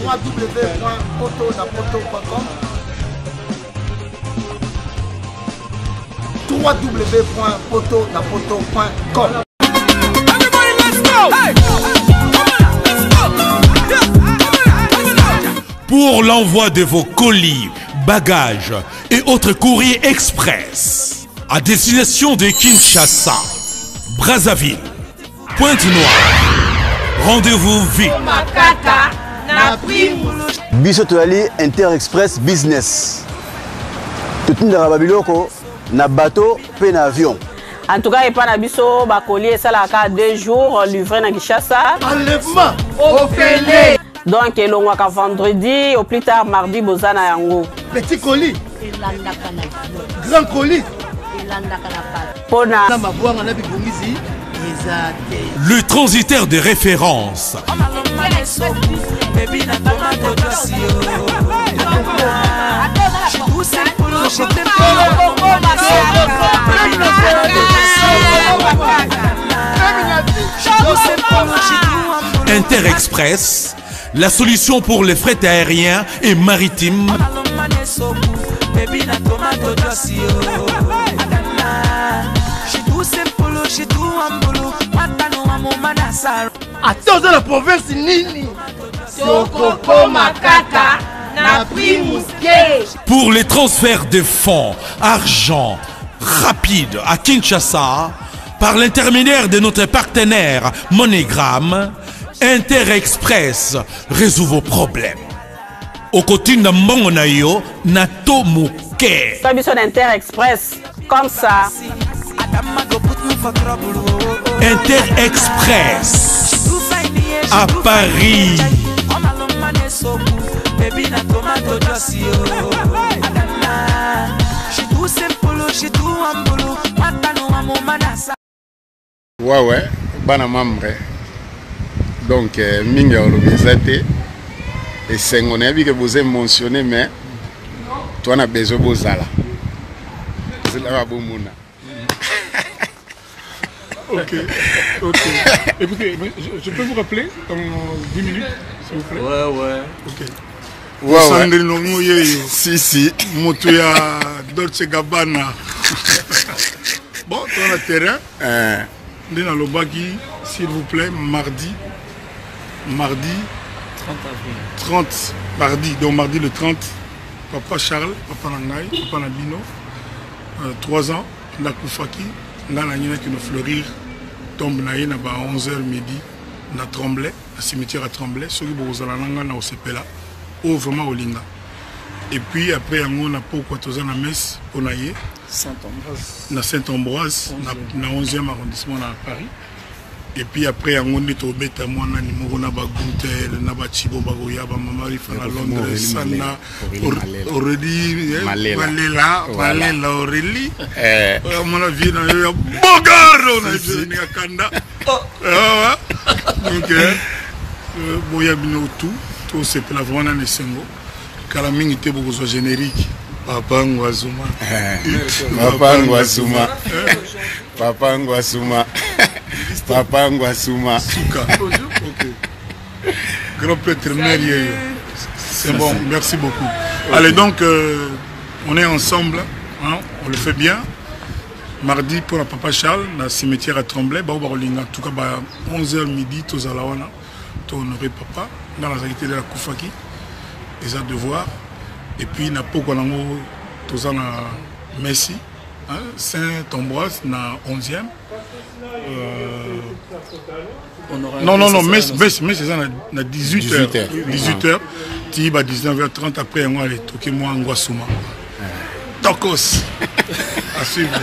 www.potonapoto.com www.potonapoto.com. Pour l'envoi de vos colis, bagages et autres courriers express à destination de Kinshasa, Brazzaville, Pointe-Noire, rendez-vous vite. Biso toali Inter-Express Business. Tout na babiloko na bateau pe na avion. En tout cas, il n'y a pas de bakoli ça la 2 jours livré à Kinshasa. Enlèvement au Félé. Donc, il y a vendredi, au plus tard mardi, Bozana Yango. Petit colis. Grand colis. Le transitaire de référence. Inter-Express, la solution pour les frais aériens et maritimes. Attends la province Nini. Pour les transferts de fonds, argent rapide à Kinshasa, par l'intermédiaire de notre partenaire MoneyGram, Inter-Express résout vos problèmes. Au côté de Mbongonayo, Nato Mouké. Solution Inter-Express, comme ça. Inter-Express à Paris. Ouais, bana mambre. Donc, minga organisate. Et c'est on a vu que vous avez mentionné, mais toi, on a besoin de Bozala. C'est là où on Ok. Écoutez, je peux vous rappeler dans 10 minutes, s'il vous plaît? Ouais. Ok. Ouais. Si. Motoya Dolce Gabbana. Bon, dans le terrain. Dans le bagui, s'il vous plaît, mardi 30 mardi, donc mardi le 30, Papa Charles, Papa Nangaï, Papa Nabino, 3 ans, la Koufaki, là, qui nous fleurir, tombe na 11h midi, na Tremblay, le cimetière à Tremblay, ceux qui vont au Sepela, ou vraiment au Linga. Et puis après, on a pourquoi tous en messe pour naïe, Saint-Ambroise, na 11e arrondissement à Paris. Et puis après, on est au bêta, moi, on a Guntel, on a Chibo Bagoya, maman, il faut à Londres, Sana, Aurélie, Malela, Aurélie. On a vu dans le Bogar, on a vu à Kanda. Donc, Boya Bino tout c'est pour la vraiment dans les Sengo. Kalaming était beaucoup de générique. Papa Ngwazuma. Papa Ngwasuma. Souka. Ok. Grand prêtre Mérieux. C'est bon, merci beaucoup. Allez, donc, on est ensemble. Hein, on le fait bien. Mardi pour la Papa Charles, dans le cimetière à Tremblay. En tout cas, 11h midi, tous à la Wana. Tous honoré Papa. Dans la réalité de la Koufaki. Les a devoirs. Et puis, na poko nango tous en Messi, Saint-Ambroise na 11e. Non, mais c'est ça na 18h. 18h. Tu vas 19h30 après on aller toquer moi en Guasuma. Tokos. À suivre.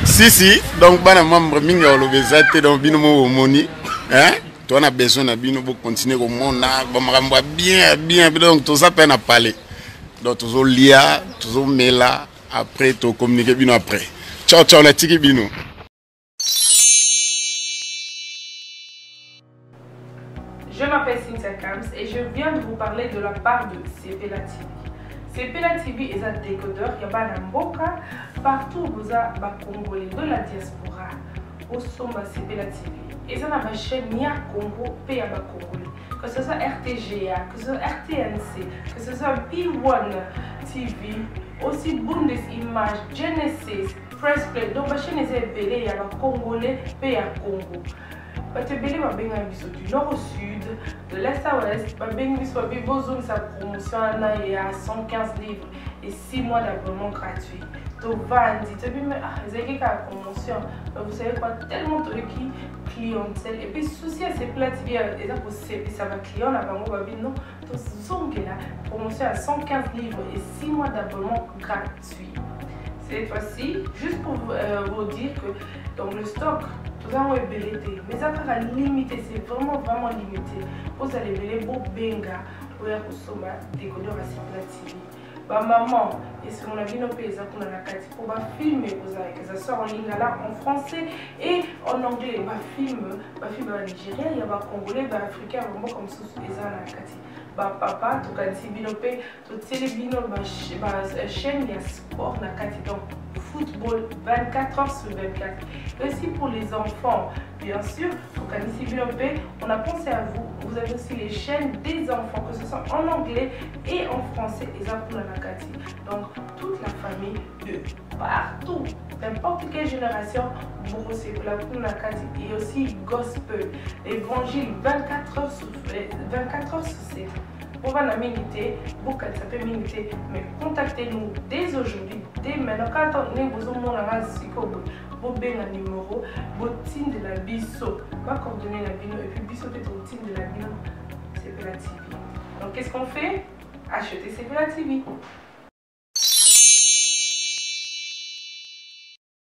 Si. Donc bana membre minga olobezate donc bino mo moni, hein? Toi on a besoin na bino pour continuer au monde na ba bien donc tout ça peine à parler. Donc toujours lia, toujours mela après tout communiquer bino après. Ciao la tiki bino. Je m'appelle Cynthia Kams et je viens de vous parler de la part de Sepela TV. Sepela TV est un décodeur qui a un mboka partout où vous avez Congolais de la diaspora. Au sommet Sepela TV. Et ça ma chaîne Nia Congo P à Congolais. que ce soit RTGA, que ce soit RTNC, que ce soit P1 TV, aussi Bundesimage, Genesis, Press Play. Donc, la chaîne est belée, il y a les Congolais, pays à Congo. Parce que belé va bien du nord au sud, de l'est à l'ouest, va bien besoin de sa promotion à 115 livres et 6 mois d'abonnement gratuit. Donc, Vandi, tu dis, mais c'est qui a la promotion? Vous savez quoi, tellement de clientèle. Et puis, souci à ces plates, il y a ça va client, là, non? Donc, c'est la promotion à 115 livres et 6 mois d'abonnement gratuit. Cette fois-ci, juste pour vous dire que dans le stock, nous avons ébélité, mais ça va limiter, c'est vraiment limité. Vous allez béler beau benga pour y consommer des décodeurs à Sepela TV. Bah maman, et si on a vu nos pays, pour filmer, que ça sort en ligne là en français et en anglais. Bah film en Nigeria, il y a des Congolais, des Africains, vraiment comme ça, les gens là. Bah papa, tu as dit binopé, tu as dit chaîne, il y a sport na kati donc football 24 heures sur 24. Et aussi pour les enfants, bien sûr, tu as dit binopé, on a pensé à vous. Vous avez aussi les chaînes des enfants, que ce soit en anglais et en français, et ça pour la kati. Donc toute la famille de partout, n'importe quelle génération, vous aussi pour la kati et aussi gospel, évangile 24 heures sur 7. Pour la minute, pour qu'elle s'appelle minute, mais contactez-nous dès aujourd'hui, dès maintenant. Quand on est besoin de vous avez un numéro, vous de la biso, pas coordonner la bino, et puis biso peut-être au de la bino, c'est Sepela TV. Donc qu'est-ce qu'on fait? Acheter Sepela TV.